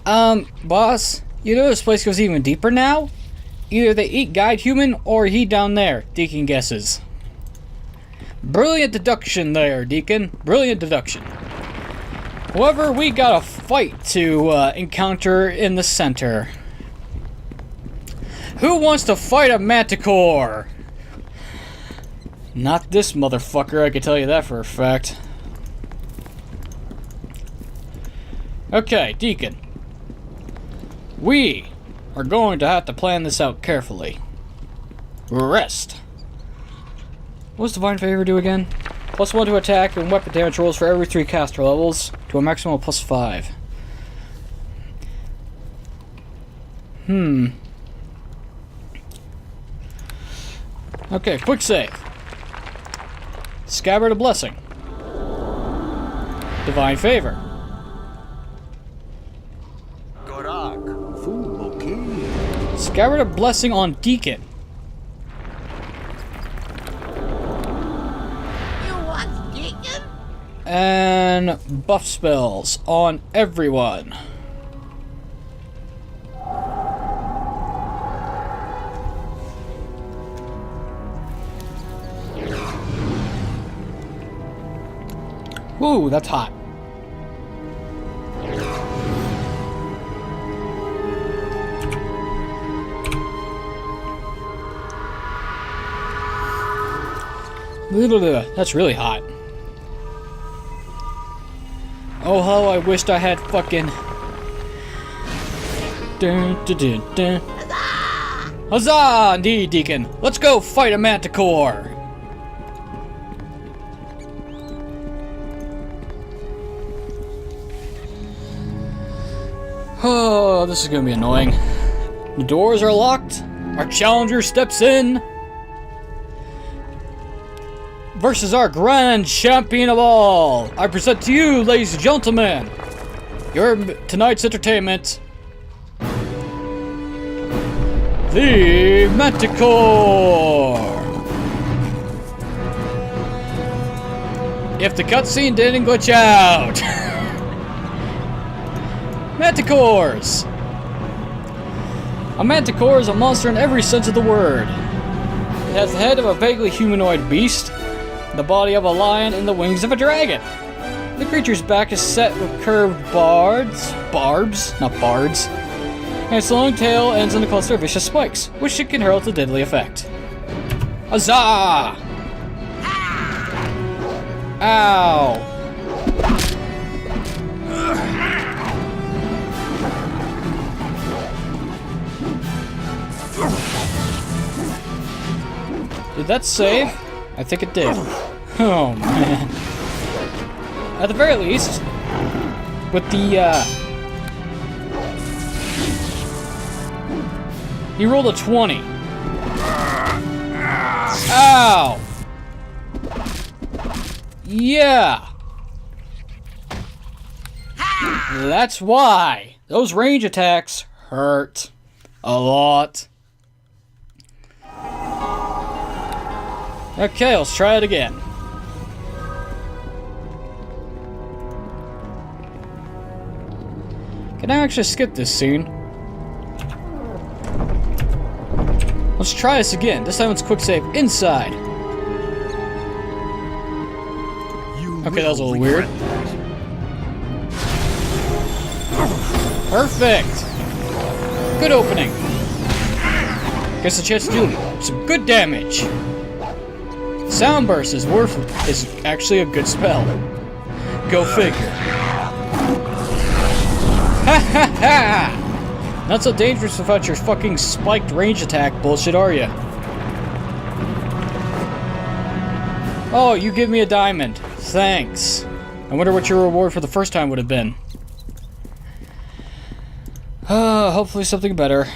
Boss, you know this place goes even deeper now? Either they eat guide human, or he down there, Deacon guesses. Brilliant deduction there, Deacon. Brilliant deduction. However, we got a fight to encounter in the center. Who wants to fight a manticore? Not this motherfucker, I can tell you that for a fact. Okay, Deacon. We are going to have to plan this out carefully. Rest. What's Divine Favor do again? +1 to attack and weapon damage rolls for every 3 caster levels, to a maximum of +5. Okay, quick save. Scabbard of Blessing. Divine Favor. Scabbard of Blessing on Deacon. You want Deacon? And buff spells on everyone. Ooh, that's hot. That's really hot. Oh, how I wished I had fucking... Dun, dun, dun, dun. Huzzah! Indeed, Deacon. Let's go fight a manticore! Oh, this is gonna be annoying. The doors are locked. Our challenger steps in. Versus our grand champion of all. I present to you, ladies and gentlemen, your tonight's entertainment, the Manticore. If the cutscene didn't glitch out. Manticores. A manticore is a monster in every sense of the word. It has the head of a vaguely humanoid beast, the body of a lion, and the wings of a dragon. The creature's back is set with curved barbs, not bards, and its long tail ends in a cluster of vicious spikes, which it can hurl to deadly effect. Huzzah! Ow! Did that save? I think it did. Oh man. At the very least, with the he rolled a 20. Ow! Yeah! That's why! Those range attacks hurt a lot. Okay, let's try it again. Can I actually skip this scene? Let's try this again. This time it's quick save inside. Okay, that was a little weird. Perfect! Good opening. Gets a chance to do some good damage. Sound Burst is actually a good spell. Go figure. Ha ha ha! Not so dangerous without your fucking spiked range attack bullshit, are you? Oh, you give me a diamond. Thanks. I wonder what your reward for the first time would have been. Hopefully something better.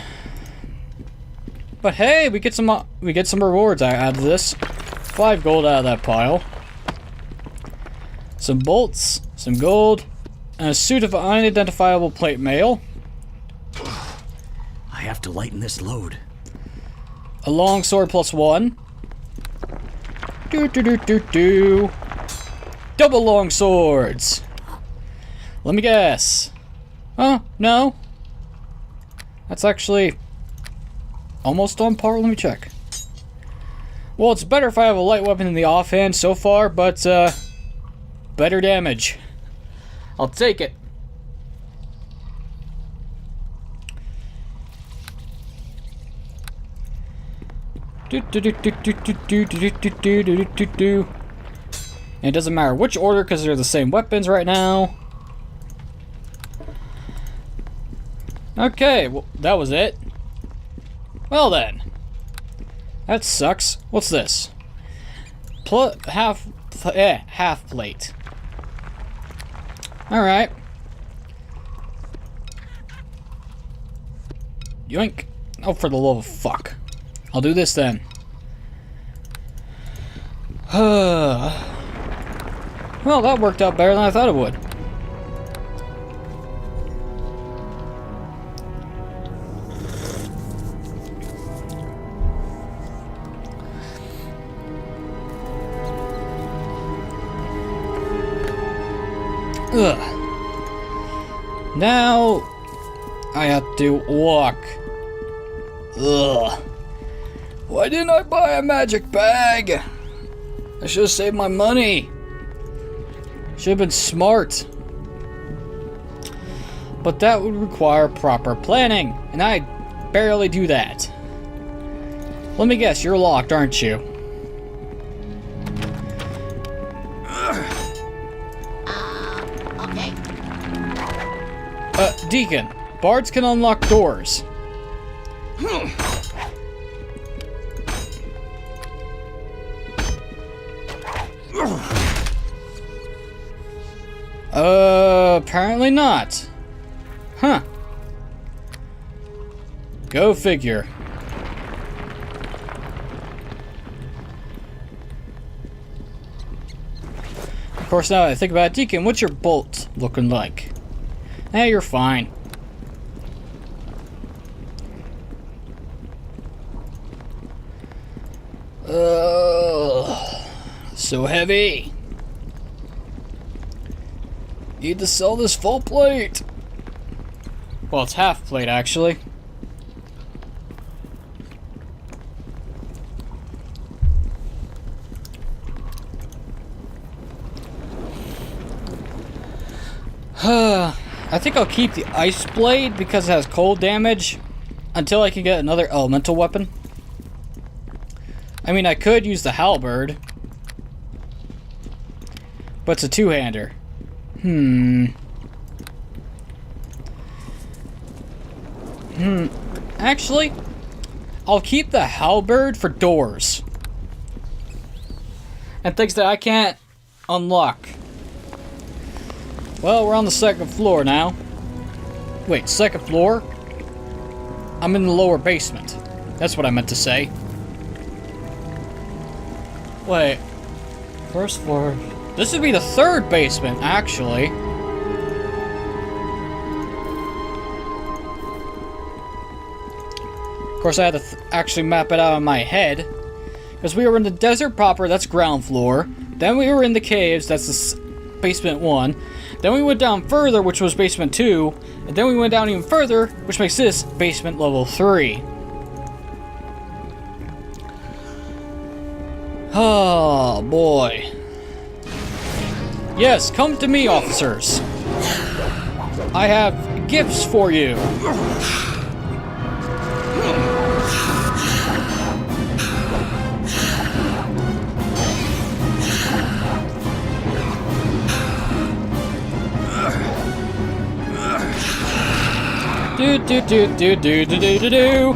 But hey, we get some rewards out of this. 5 gold out of that pile. Some bolts, some gold, and a suit of unidentifiable plate mail. I have to lighten this load. A long sword +1. Double long swords. Let me guess. Oh, no. That's actually almost on par. Let me check. Well, it's better if I have a light weapon in the offhand so far, but better damage. I'll take it. And it doesn't matter which order because they're the same weapons right now. Okay, well, that was it. Well then. That sucks. What's this? Half plate. Alright. Yoink. Oh, for the love of fuck. I'll do this then. Well, that worked out better than I thought it would. Ugh. Now I have to walk. Ugh. Why didn't I buy a magic bag? I should have saved my money. Should have been smart. But that would require proper planning, and I barely do that. Let me guess, you're locked, aren't you? Okay. Deacon, bards can unlock doors. Apparently not. Huh. Go figure. Of course, now that I think about it, Deacon, what's your bolt looking like? Eh, you're fine. So heavy. Need to sell this full plate. Well, it's half plate, actually. I think I'll keep the ice blade because it has cold damage until I can get another elemental weapon. I mean, I could use the halberd, but it's a two-hander. Actually, I'll keep the halberd for doors and things that I can't unlock. Well, we're on the second floor now. Wait, second floor? I'm in the lower basement. That's what I meant to say. Wait. First floor. This would be the third basement, actually. Of course, I had to actually map it out in my head. Because we were in the desert proper, that's ground floor. Then we were in the caves, that's the basement 1. Then we went down further, which was basement 2. And then we went down even further, which makes this basement level 3. Oh, boy. Yes, come to me, officers. I have gifts for you. Do do do do do do do do do.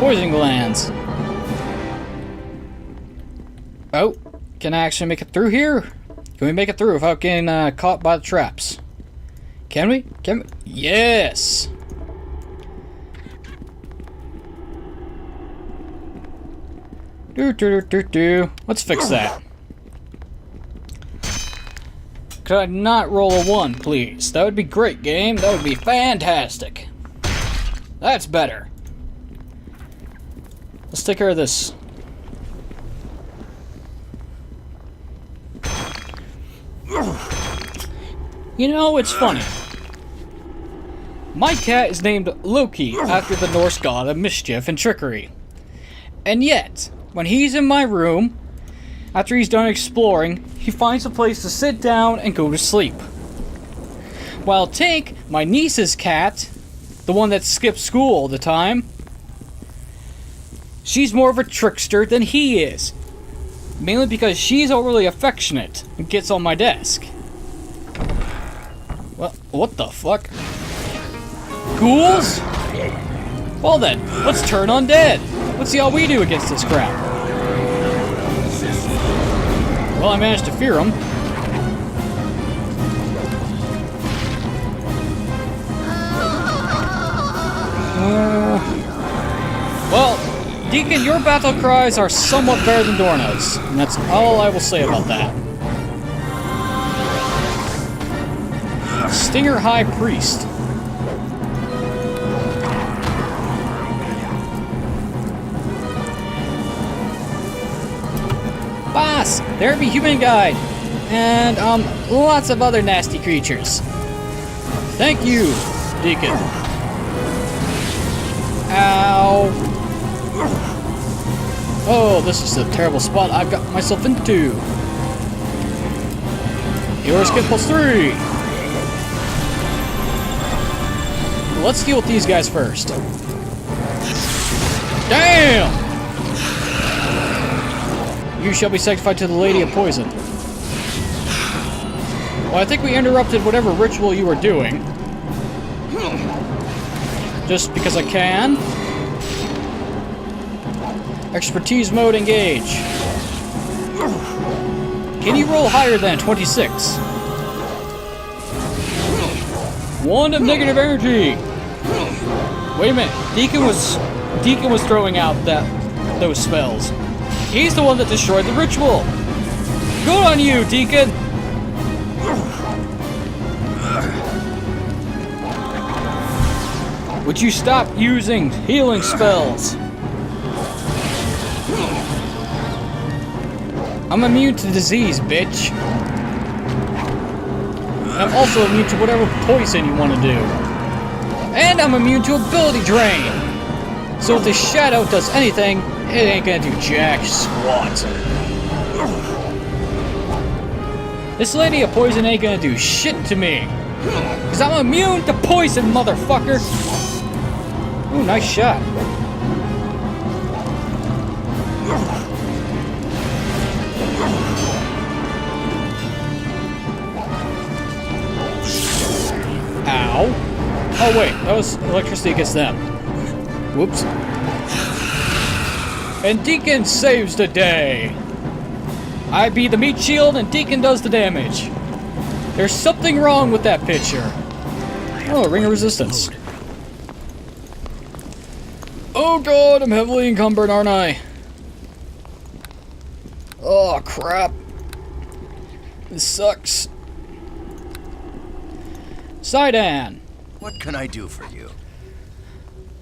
Poison glands. Oh, can I actually make it through here? Can we make it through without getting caught by the traps? Can we? Can we? Yes! Do. Let's fix that. Could I not roll a 1, please? That would be great, game. That would be fantastic. That's better. Let's take care of this. You know, it's funny. My cat is named Loki after the Norse god of mischief and trickery. And yet, when he's in my room, after he's done exploring, he finds a place to sit down and go to sleep. While Tink, my niece's cat, the one that skips school all the time, she's more of a trickster than he is. Mainly because she's overly affectionate and gets on my desk. What the fuck? Ghouls? Well then, let's turn undead. Let's see how we do against this crap. Well, I managed to fear him. Well, Deacon, your battle cries are somewhat better than Dorno's, and that's all I will say about that. Stinger High Priest. Boss, there be human guide. And, lots of other nasty creatures. Thank you, Deacon. Ow. Oh, this is a terrible spot I've got myself into. Hero skill +3. Let's deal with these guys first. Damn! You shall be sacrificed to the Lady of Poison. Well, I think we interrupted whatever ritual you were doing. Just because I can. Expertise mode engage. Can you roll higher than 26? 1 of negative energy. Wait a minute. Deacon was throwing out those spells. He's the one that destroyed the ritual. Good on you, Deacon. Would you stop using healing spells? I'm immune to disease, bitch. And I'm also immune to whatever poison you want to do. And I'm immune to ability drain. So if the shadow does anything, it ain't gonna do jack squat. This Lady of Poison ain't gonna do shit to me. Cause I'm immune to poison, motherfucker. Ooh, nice shot. Ow. Oh wait, that was electricity against them. Whoops. And Deacon saves the day. I be the meat shield and Deacon does the damage. There's something wrong with that picture. Oh, ring of resistance. Oh god, I'm heavily encumbered, aren't I? Oh crap. This sucks. Sidan. What can I do for you?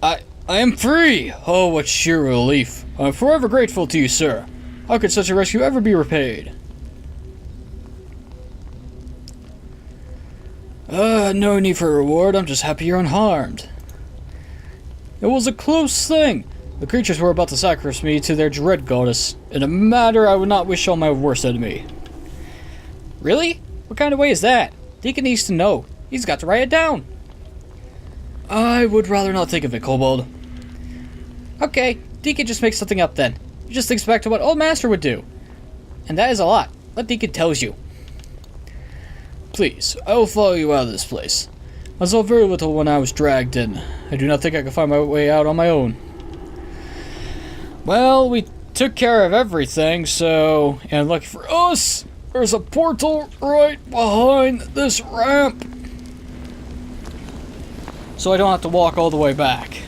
I am free! Oh, what sheer relief. I'm forever grateful to you, sir. How could such a rescue ever be repaid? No need for a reward. I'm just happy you're unharmed. It was a close thing. The creatures were about to sacrifice me to their dread goddess, in a matter I would not wish on my worst enemy. Really? What kind of way is that? Deacon needs to know. He's got to write it down. I would rather not think of it, Kobold. Okay, Deacon just makes something up then. He just thinks back to what Old Master would do. And that is a lot. What Deacon tells you. Please, I will follow you out of this place. I saw very little when I was dragged in. I do not think I can find my way out on my own. Well, we took care of everything, so... And lucky for us, there's a portal right behind this ramp. So I don't have to walk all the way back.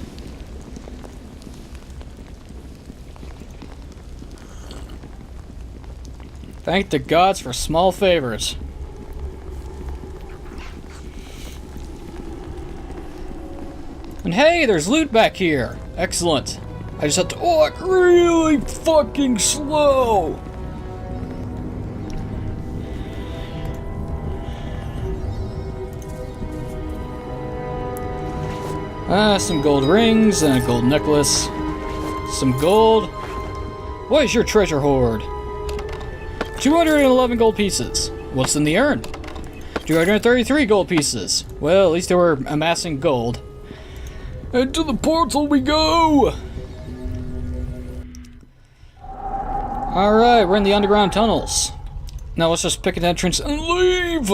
Thank the gods for small favors. And hey, there's loot back here. Excellent. I just have to walk really fucking slow. Some gold rings and a gold necklace. Some gold. What is your treasure hoard? 211 gold pieces. What's in the urn? 233 gold pieces. Well, at least they were amassing gold. And to the portal we go! Alright, we're in the underground tunnels. Now let's just pick an entrance and leave!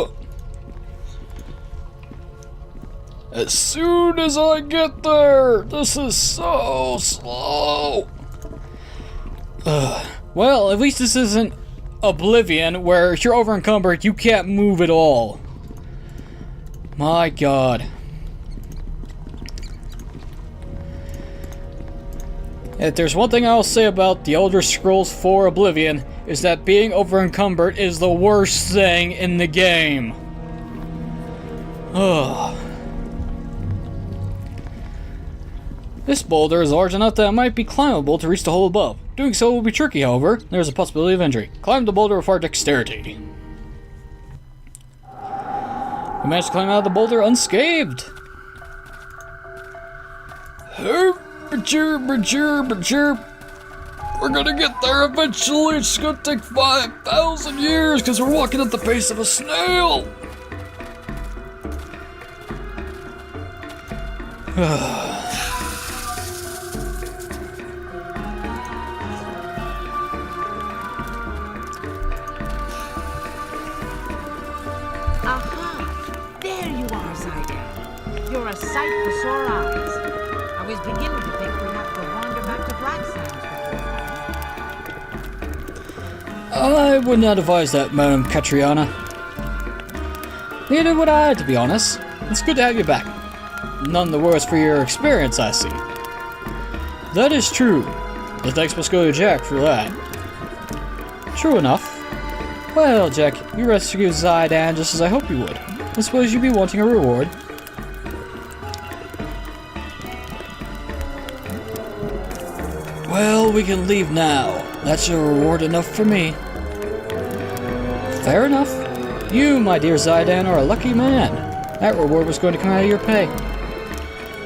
As soon as I get there! This is so slow! Well, at least this isn't Oblivion, where if you're over encumbered, you can't move at all. My god. If there's one thing I'll say about the Elder Scrolls 4 Oblivion, is that being over encumbered is the worst thing in the game. Ugh. This boulder is large enough that it might be climbable to reach the hole above. Doing so will be tricky, however. There's a possibility of injury. Climb the boulder with our dexterity. We managed to climb out of the boulder unscathed. We're gonna get there eventually. It's gonna take 5,000 years because we're walking at the pace of a snail. Aha! There you are, Zidane. You're a sight for sore eyes. I was beginning to think we'd have to wander back to Black Sands before. I would not advise that, Madam Catriona. Neither would I, to be honest. It's good to have you back. None the worse for your experience, I see. That is true. The thanks must go to Jack for that. True enough. Well, Jack, you rescued Zidane just as I hoped you would. I suppose you'd be wanting a reward. Well, we can leave now. That's a reward enough for me. Fair enough. You, my dear Zidane, are a lucky man. That reward was going to come out of your pay.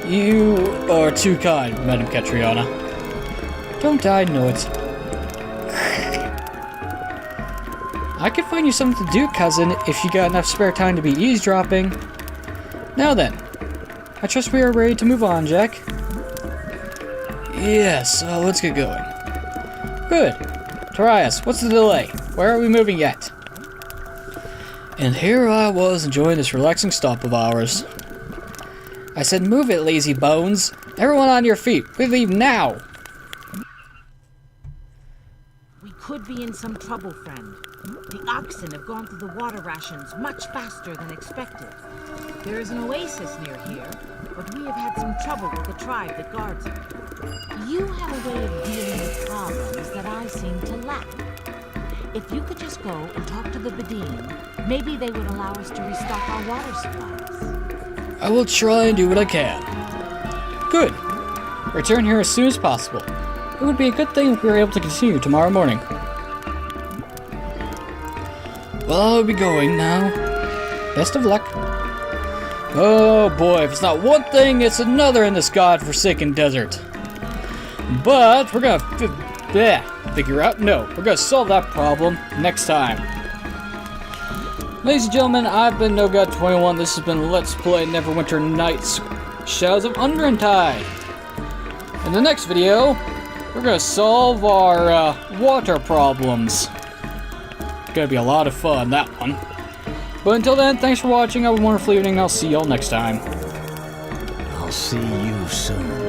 You are too kind, Madam Catriona. Don't I know it? I could find you something to do, cousin, if you got enough spare time to be eavesdropping. Now then, I trust we are ready to move on, Jack. Yes, so let's get going. Good. Torias, what's the delay? Where are we moving yet? And here I was enjoying this relaxing stop of ours. I said move it, lazy bones. Everyone on your feet. We leave now. We could be in some trouble, friend. The oxen have gone through the water rations much faster than expected. There is an oasis near here, but we have had some trouble with the tribe that guards it. You have a way of dealing with problems that I seem to lack. If you could just go and talk to the Bedine, maybe they would allow us to restock our water supplies. I will try and do what I can. Good. Return here as soon as possible. It would be a good thing if we were able to continue tomorrow morning. Well, I'll be going now. Best of luck. Oh boy, if it's not one thing, it's another in this godforsaken desert. But we're gonna figure out. No, we're gonna solve that problem next time. Ladies and gentlemen, I've been NoGod21. This has been Let's Play Neverwinter Nights Shadows of Undrentide. In the next video, we're gonna solve our water problems. Gonna be a lot of fun, that one. But until then, thanks for watching. Have a wonderful evening. I'll see y'all next time. I'll see you soon.